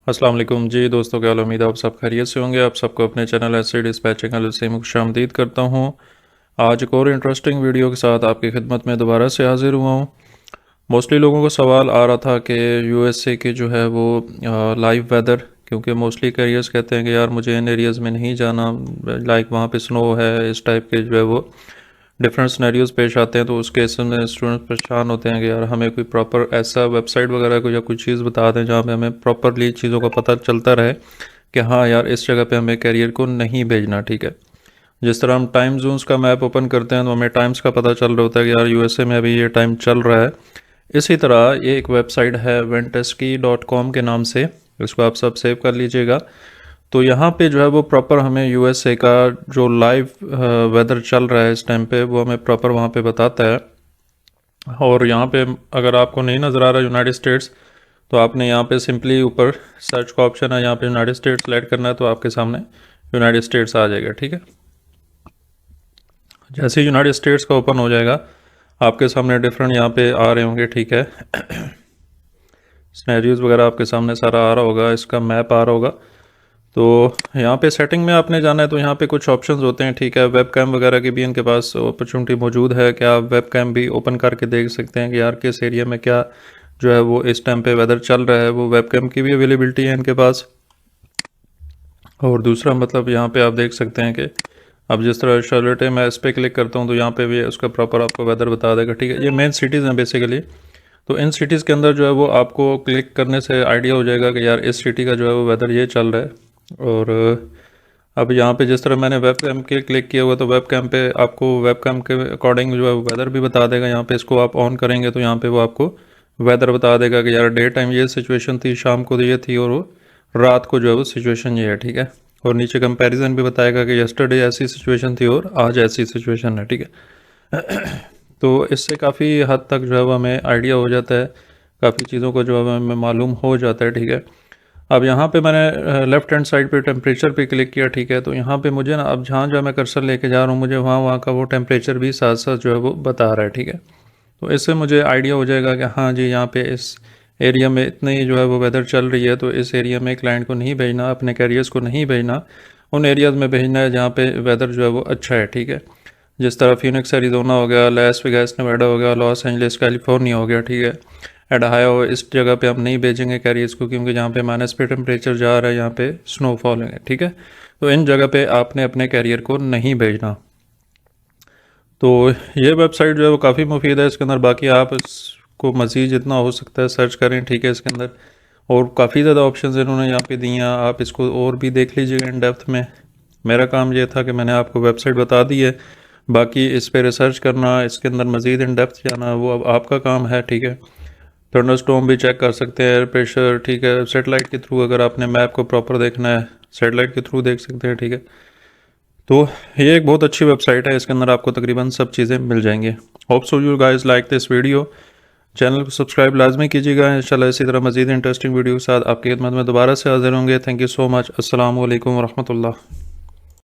अस्सलाम वालेकुम जी दोस्तों, क्या हाल? उम्मीद है आप सब खैरियत से होंगे। आप सबको अपने चैनल ऐसे डिस्पैचिंग चैनल से खुशामदीद करता हूँ। आज एक और इंटरेस्टिंग वीडियो के साथ आपकी खिदमत में दोबारा से हाजिर हुआ हूँ। मोस्टली लोगों को सवाल आ रहा था कि यूएसए के जो है वो लाइव वेदर, क्योंकि मोस्टली कैरियर्स कहते हैं कि यार मुझे इन एरियाज़ में नहीं जाना, लाइक वहाँ पे स्नो है, इस टाइप के जो है वो डिफरेंट सिनेरियोज पेश आते हैं। तो उस केस में स्टूडेंट्स परेशान होते हैं कि यार हमें कोई प्रॉपर ऐसा वेबसाइट वगैरह को या कोई चीज़ बता दें जहाँ पे हमें प्रॉपरली चीज़ों का पता चलता रहे कि हाँ यार इस जगह पे हमें कैरियर को नहीं भेजना। ठीक है, जिस तरह हम टाइम जोन्स का मैप ओपन करते हैं तो हमें टाइम्स का पता चल रहा होता है कि यार यूएसए में अभी ये टाइम चल रहा है। इसी तरह ये एक वेबसाइट है वेंटेस्की.com के नाम से, इसको आप सब सेव कर लीजिएगा। तो यहाँ पे जो है वो प्रॉपर हमें यूएसए का जो लाइव वेदर चल रहा है इस टाइम पे वो हमें प्रॉपर वहाँ पे बताता है। और यहाँ पे अगर आपको नहीं नज़र आ रहा यूनाइटेड स्टेट्स, तो आपने यहाँ पे सिंपली ऊपर सर्च का ऑप्शन है, यहाँ पे यूनाइटेड स्टेट्स सेलेक्ट करना है तो आपके सामने यूनाइटेड स्टेट्स आ जाएगा। ठीक है, जैसे यूनाइटेड स्टेट्स का ओपन हो जाएगा आपके सामने डिफरेंट यहाँ पे आ रहे होंगे। ठीक है, स्नैरियोज वगैरह आपके सामने सारा आ रहा होगा, इसका मैप आ रहा होगा। तो यहाँ पे सेटिंग में आपने जाना है तो यहाँ पे कुछ ऑप्शंस होते हैं। ठीक है, वेब कैम वगैरह की भी इनके पास अपॉर्चुनिटी मौजूद है कि आप वेब कैम भी ओपन करके देख सकते हैं कि यार किस एरिया में क्या जो है वो इस टाइम पे वेदर चल रहा है। वो वेब कैम की भी अवेलेबिलिटी है इनके पास। और दूसरा मतलब यहाँ पे आप देख सकते हैं कि अब जिस तरह शार्लेट है, मैं इस पर क्लिक करता हूँ तो यहाँ पे भी उसका प्रॉपर आपको वेदर बता देगा। ठीक है, ये मेन सिटीज़ हैं बेसिकली। तो इन सिटीज़ के अंदर जो है वो आपको क्लिक करने से आइडिया हो जाएगा कि यार इस सिटी का जो है वो वेदर ये चल रहा है। और अब यहाँ पे जिस तरह मैंने वेब कैम के क्लिक किया हुआ तो वेब कैम पे आपको वेब कैम के अकॉर्डिंग जो है वो वेदर भी बता देगा। यहाँ पे इसको आप ऑन करेंगे तो यहाँ पे वो आपको वेदर बता देगा कि यार डे टाइम ये सिचुएशन थी, शाम को ये थी, और वो रात को जो है वो सिचुएशन ये है। ठीक है, और नीचे कंपैरिजन भी बताएगा कि यस्टरडे ऐसी सिचुएशन थी और आज ऐसी सिचुएशन है। ठीक है, तो इससे काफ़ी हद तक जो है वो हमें आइडिया हो जाता है, काफ़ी चीज़ों को जो है हमें मालूम हो जाता है। ठीक है, अब यहाँ पे मैंने लेफ्ट हैंड साइड पे टेम्परेचर पे क्लिक किया। ठीक है, तो यहाँ पे मुझे ना अब जहाँ जो मैं कर्सर लेके जा रहा हूँ मुझे वहाँ वहाँ का वो टेम्परेचर भी साथ साथ जो है वो बता रहा है। ठीक है, तो इससे मुझे आइडिया हो जाएगा कि हाँ जी यहाँ पे इस एरिया में इतनी जो है वो वेदर चल रही है, तो इस एरिया में क्लाइंट को नहीं भेजना, अपने कैरियर्स को नहीं भेजना, उन एरियाज़ में भेजना है जहाँ पे वेदर जो है वो अच्छा है। ठीक है, जिस तरह फिनिक्स एरिजोना हो गया, लास वेगास नेवाडा हो गया, लॉस एंजलिस कैलिफोर्निया हो गया। ठीक है, एडहायो, इस जगह पे हम नहीं भेजेंगे कैरियर्स को क्योंकि जहाँ पे माइनस पे टेम्परेचर जा रहा है यहाँ पे स्नोफॉल है। ठीक है, तो इन जगह पे आपने अपने कैरियर को नहीं भेजना। तो ये वेबसाइट जो है वो काफ़ी मुफीद है, इसके अंदर बाकी आप इसको मज़ीद जितना हो सकता है सर्च करें। ठीक है, इसके अंदर और काफ़ी ज़्यादा ऑप्शंस इन्होंने यहाँ पे दिए हैं, आप इसको और भी देख लीजिएगा इन डेप्थ में। मेरा काम ये था कि मैंने आपको वेबसाइट बता दी है, बाकी इस पर रिसर्च करना, इसके अंदर मज़ीद इन डेप्थ जाना वो अब आपका काम है। ठीक है, थंडरस्टॉर्म भी चेक कर सकते हैं, एयर प्रेशर। ठीक है, सेटेलाइट के थ्रू अगर आपने मैप को प्रॉपर देखना है सेटेलाइट के थ्रू देख सकते हैं। ठीक है, तो ये एक बहुत अच्छी वेबसाइट है, इसके अंदर आपको तकरीबन सब चीज़ें मिल जाएंगी। Hope so you guys like this video. Channel को सब्सक्राइब लाजमी कीजिएगा। इंशाल्लाह इसी तरह मज़ीद इंटरेस्टिंग वीडियो के साथ आपकी खिदमत में दोबारा से हाजिर होंगे। Thank you so much. अस्सलाम वालेकुम रहमतुल्लाह।